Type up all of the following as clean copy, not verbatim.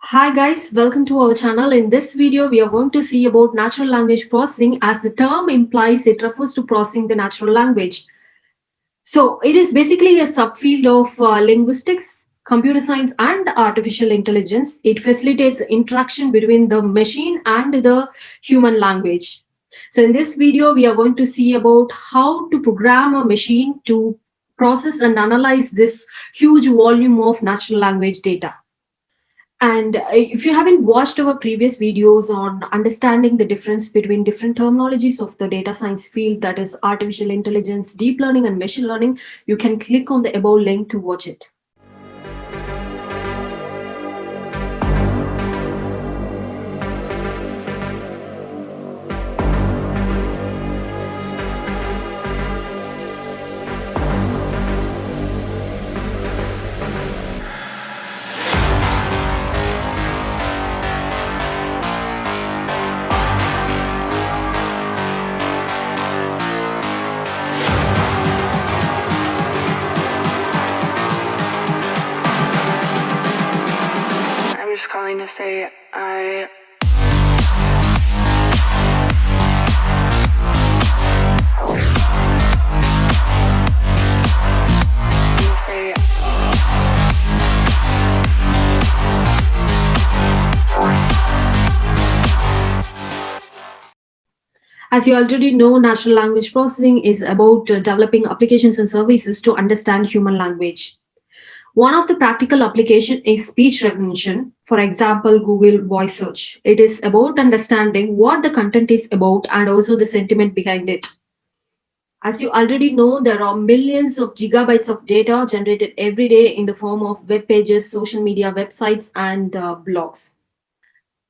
Hi guys, welcome to our channel. In this video, we are going to see about natural language processing. As the term implies, it refers to processing the natural language. So it is basically a subfield of linguistics, computer science, and artificial intelligence. It facilitates the interaction between the machine and the human language. So in this video, we are going to see about how to program a machine to process and analyze this huge volume of natural language data. And if you haven't watched our previous videos on understanding the difference between different terminologies of the data science field, that is artificial intelligence, deep learning, and machine learning, you can click on the above link to watch it. I'm just calling to say I As you already know, natural language processing is about developing applications and services to understand human language. One of the practical application is speech recognition. For example, Google Voice Search. It is about understanding what the content is about and also the sentiment behind it. As you already know, there are millions of gigabytes of data generated every day in the form of web pages, social media websites, and blogs.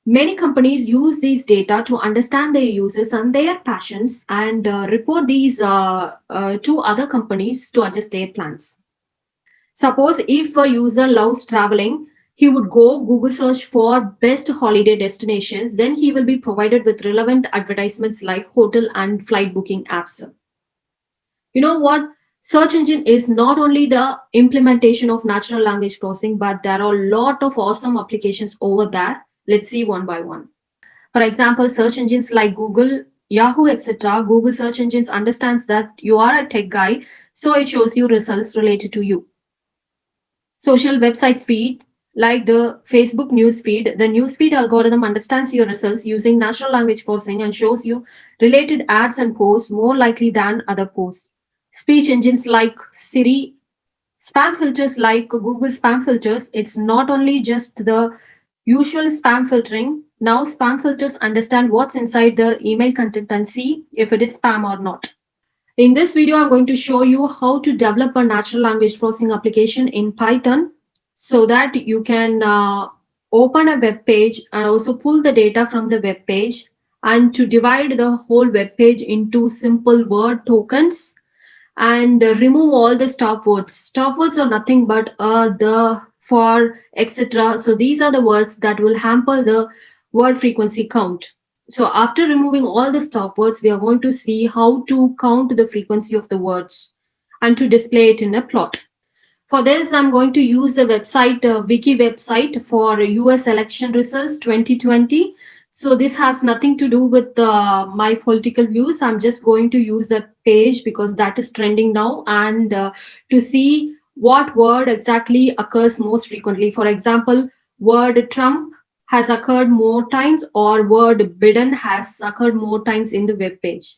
Many companies use these data to understand their users and their passions and report these to other companies to adjust their plans. Suppose if a user loves traveling, he would go Google search for best holiday destinations, then he will be provided with relevant advertisements like hotel and flight booking apps. You know what? Search engine is not only the implementation of natural language processing, but there are a lot of awesome applications over there. Let's see one by one. For example, search engines like Google, Yahoo, etc. Google search engines understands that you are a tech guy, so it shows you results related to you. Social websites feed like the Facebook news feed, the newsfeed algorithm understands your results using natural language processing and shows you related ads and posts more likely than other posts. Speech engines like Siri, spam filters like Google spam filters, it's not only just the usual spam filtering. Now spam filters understand what's inside the email content and see if it is spam or not. In this video, I'm going to show you how to develop a natural language processing application in Python so that you can open a web page and also pull the data from the web page and to divide the whole web page into simple word tokens and remove all the stop words. Stop words are nothing but the, for, etc. So these are the words that will hamper the word frequency count. So after removing all the stop words, we are going to see how to count the frequency of the words and to display it in a plot. For this, I'm going to use the website, wiki website for US election results 2020. So this has nothing to do with my political views. I'm just going to use that page because that is trending now and to see what word exactly occurs most frequently. For example, word Trump has occurred more times or word Biden has occurred more times in the web page.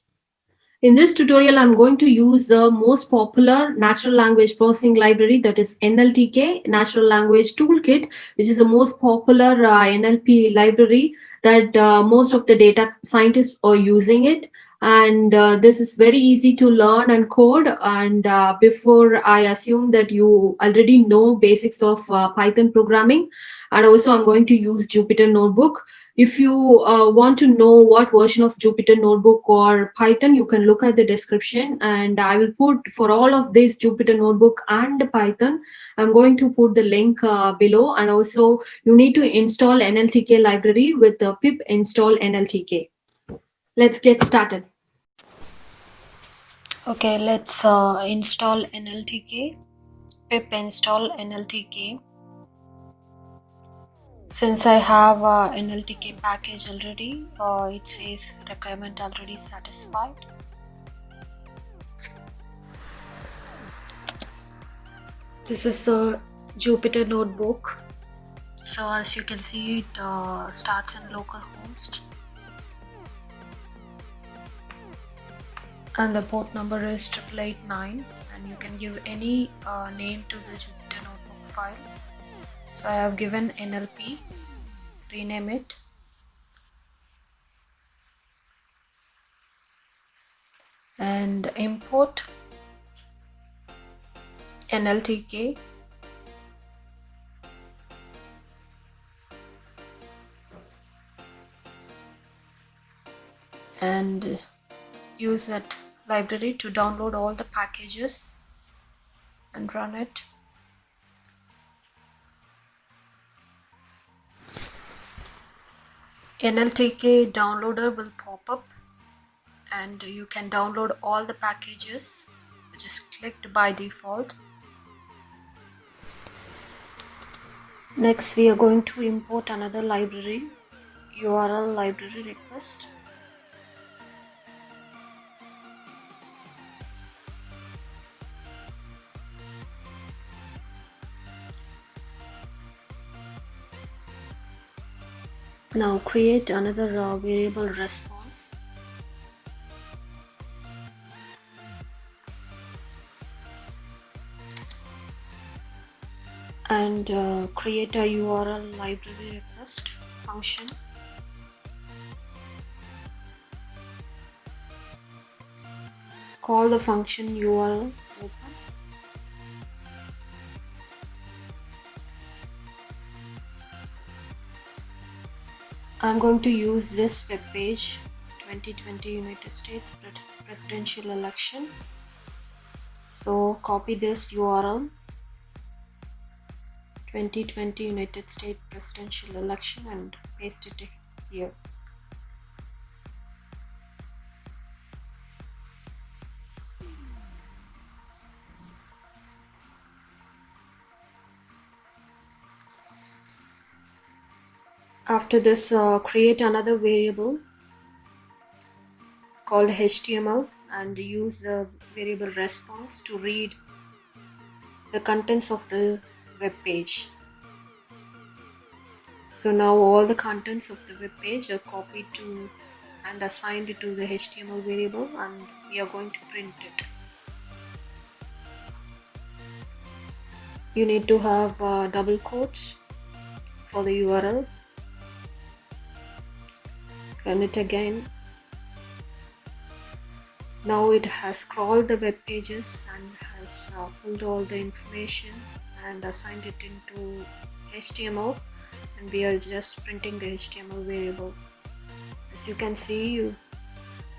In this tutorial, I'm going to use the most popular natural language processing library, that is NLTK, Natural Language Toolkit, which is the most popular NLP library that most of the data scientists are using it. And this is very easy to learn and code. And before I assume that you already know basics of Python programming, and also I'm going to use Jupyter Notebook. If you want to know what version of Jupyter Notebook or Python, you can look at the description and I will put for all of this Jupyter Notebook and Python, I'm going to put the link below. And also you need to install NLTK library with the pip install NLTK. Let's get started. Okay, let's install NLTK. Pip install NLTK. Since I have a Nltk package already, it says requirement already satisfied. This is a Jupyter Notebook. So as you can see, it starts in localhost and the port number is 8889, and you can give any name to the Jupyter Notebook file. So I have given NLP, rename it, and import Nltk, and use that library to download all the packages and run it. Nltk downloader will pop up and you can download all the packages which is clicked by default. Next we are going to import another library, URL library request. Now create another variable response. And create a URL library request function. Call the function URL open. I'm going to use this web page, 2020 United States presidential election. So copy this URL, 2020 United States presidential election, and paste it here. After this, create another variable called HTML and use the variable response to read the contents of the web page. So now all the contents of the web page are copied to and assigned to the HTML variable, and we are going to print it. You need to have double quotes for the URL. Run it again. Now it has crawled the web pages and has pulled all the information and assigned it into HTML, and we are just printing the HTML variable. As you can see,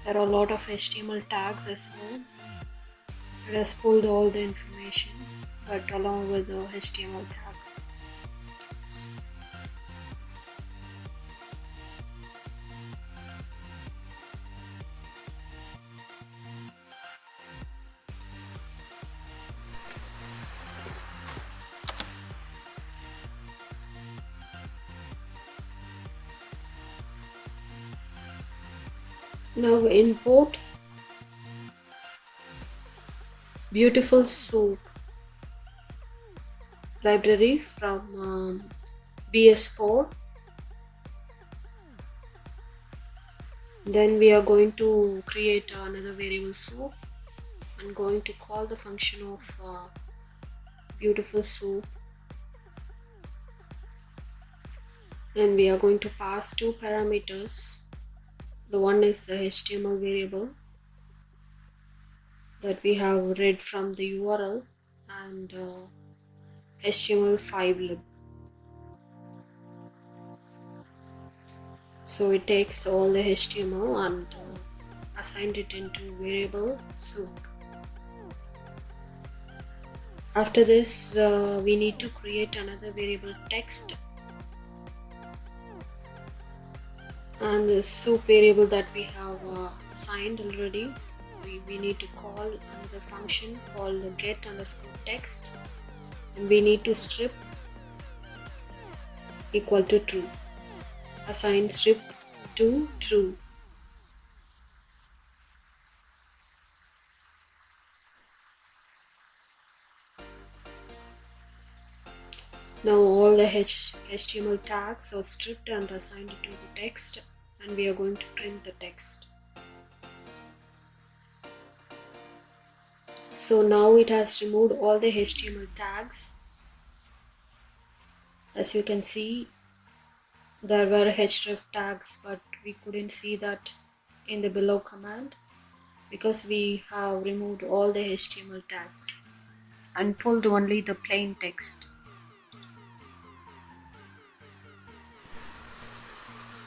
there are a lot of HTML tags as well. It has pulled all the information, but along with the HTML tags. Now import beautiful soup library from BS4. Then we are going to create another variable soup and going to call the function of beautiful soup, and we are going to pass two parameters. The one is the HTML variable that we have read from the URL, and HTML5lib. So it takes all the HTML and assigned it into variable soup. After this, we need to create another variable text, and the soup variable that we have assigned already. So we need to call another function called get_text, and we need to strip equal to true. Assign strip to true. Now all the HTML tags are stripped and assigned to the text, and we are going to print the text. So now it has removed all the HTML tags. As you can see, there were href tags, but we couldn't see that in the below command because we have removed all the HTML tags and pulled only the plain text.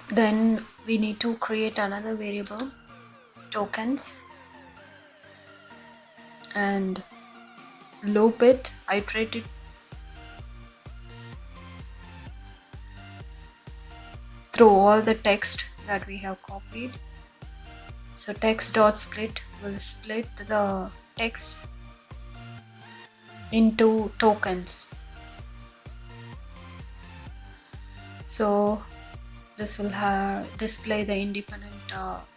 Then we need to create another variable, tokens, and loop it, iterate it through all the text that we have copied. So text.split will split the text into tokens. So this will display the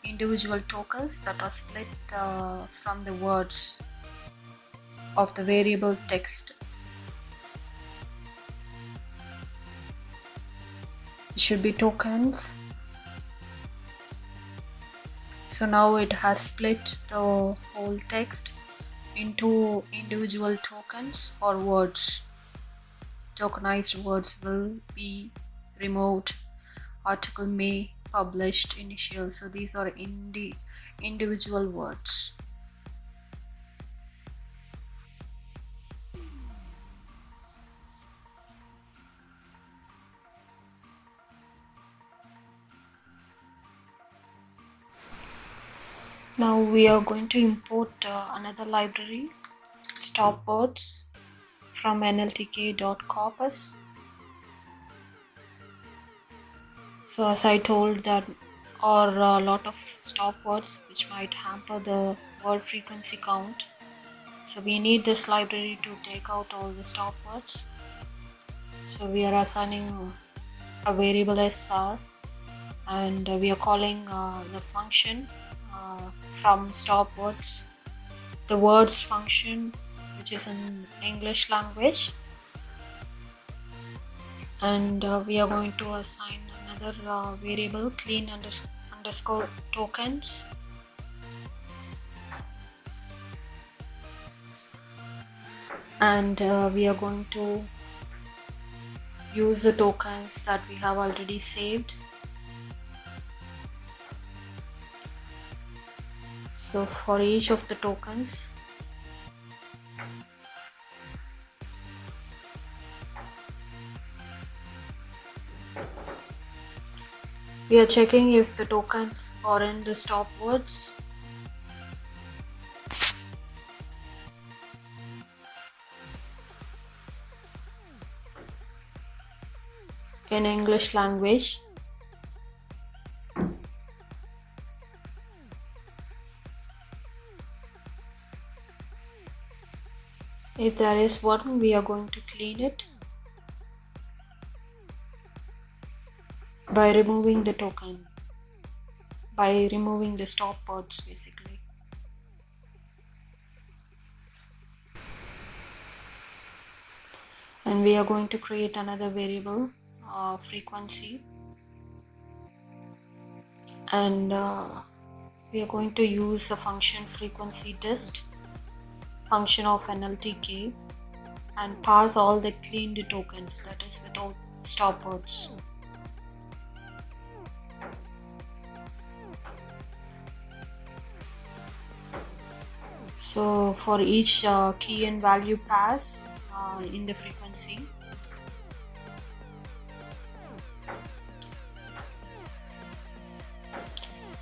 individual tokens that are split from the words of the variable text. It should be tokens. So now it has split the whole text into individual tokens or words. Tokenized words will be removed. Article may, published, initial. So these are individual words. Now we are going to import another library, stop words, from nltk.corpus. So as I told, that are a lot of stop words which might hamper the word frequency count. So we need this library to take out all the stop words. So we are assigning a variable sr, and we are calling the function from stop words, the words function, which is in English language, and we are going to assign another variable, clean underscore tokens, and we are going to use the tokens that we have already saved. So for each of the tokens, we are checking if the tokens are in the stop words. In English language. If there is one, we are going to clean it by removing the token, by removing the stop words basically. And we are going to create another variable, frequency, and we are going to use the function frequency dist, function of Nltk, and pass all the cleaned tokens, that is without stop words. So for each key and value pass in the frequency,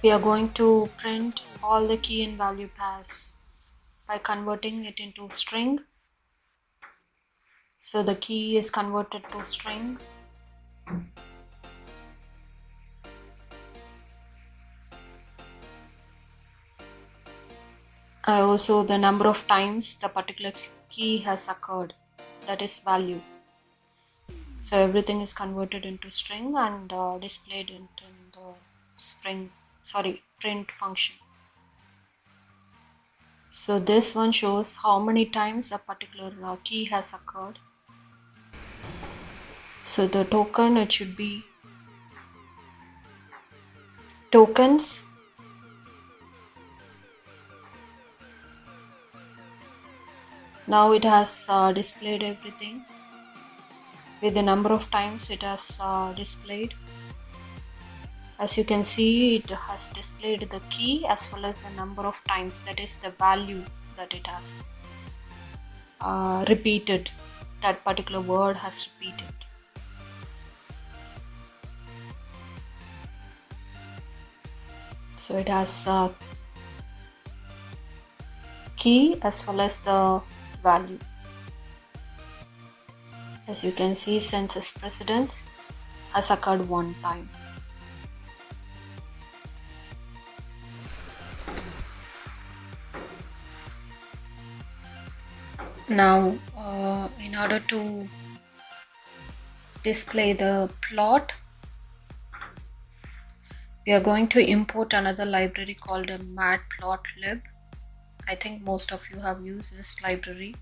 we are going to print all the key and value pass by converting it into string. So the key is converted to string. And also the number of times the particular key has occurred, that is value. So everything is converted into string and displayed in the print function. So this one shows how many times a particular key has occurred. So the token, it should be tokens. Now it has displayed everything with the number of times it has displayed. As you can see, it has displayed the key as well as the number of times, that is the value that it has repeated, that particular word has repeated. So it has key as well as the value. As you can see, census precedence has occurred one time. Now, in order to display the plot, we are going to import another library called a Matplotlib. I think most of you have used this library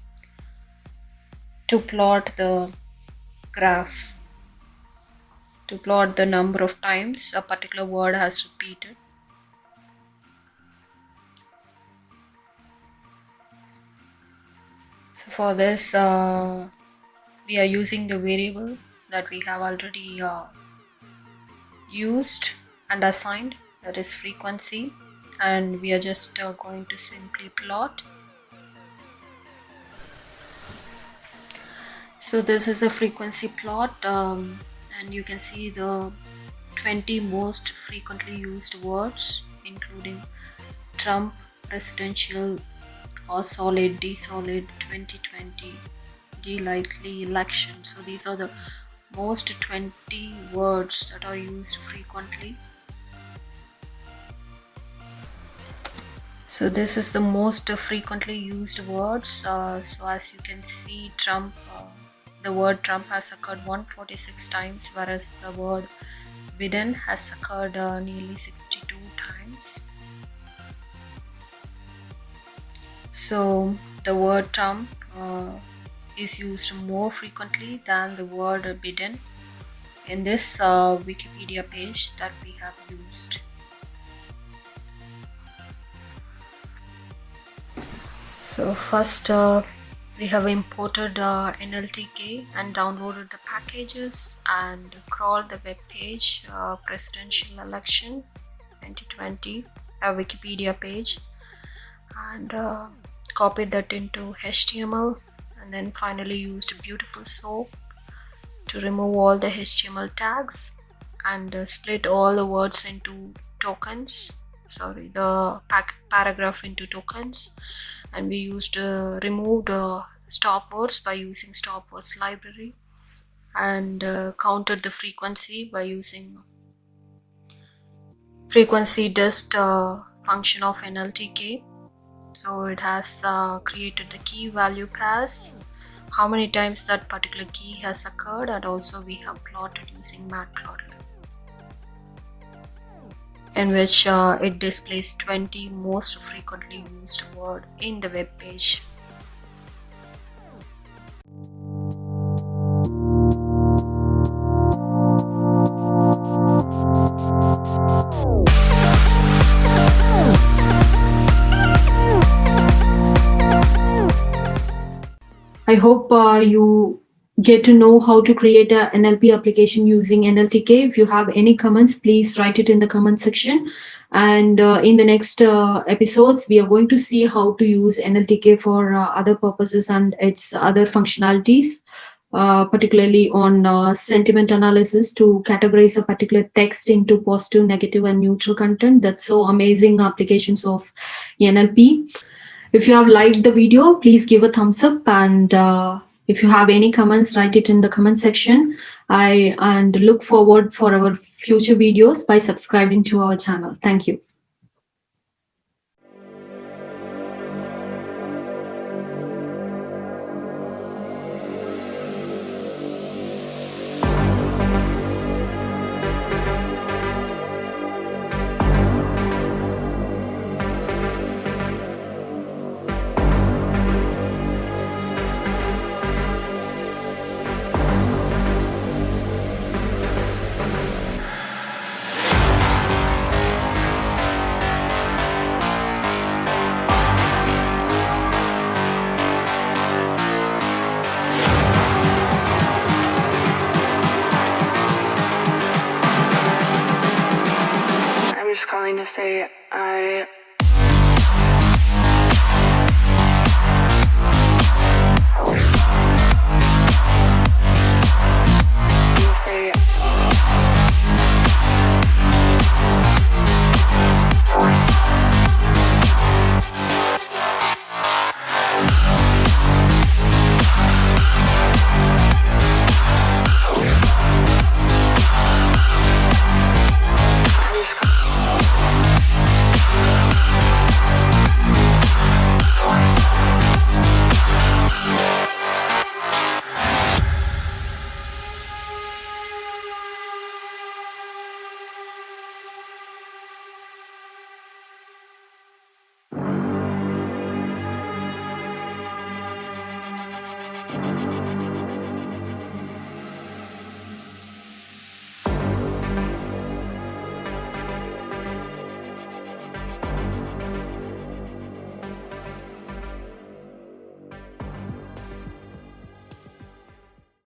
to plot the graph, to plot the number of times a particular word has repeated. So for this, we are using the variable that we have already used and assigned, that is frequency, and we are just going to simply plot. So this is a frequency plot, and you can see the 20 most frequently used words, including Trump, presidential, or solid, D-solid, 2020, D-likely, election. So these are the most 20 words that are used frequently. So this is the most frequently used words. So as you can see, Trump, the word Trump has occurred 146 times, whereas the word Biden has occurred nearly 62 times. So the word Trump is used more frequently than the word Biden in this Wikipedia page that we have used. So first we have imported Nltk and downloaded the packages and crawled the web page, presidential election 2020, a Wikipedia page, and copied that into HTML, and then finally used Beautiful Soap to remove all the HTML tags and split all the words into tokens, the paragraph into tokens, and we used removed stop words by using stop words library, and counted the frequency by using frequency dist function of Nltk. So it has created the key value class, how many times that particular key has occurred, and also we have plotted using Matplotlib, in which it displays 20 most frequently used word in the web page. I hope you get to know how to create a NLP application using Nltk. If you have any comments, please write it in the comment section. And in the next episodes, we are going to see how to use Nltk for other purposes and its other functionalities, particularly on sentiment analysis to categorize a particular text into positive, negative, and neutral content. That's so amazing applications of NLP. If you have liked the video, please give a thumbs up, and if you have any comments, write it in the comment section. And look forward for our future videos by subscribing to our channel. Thank you.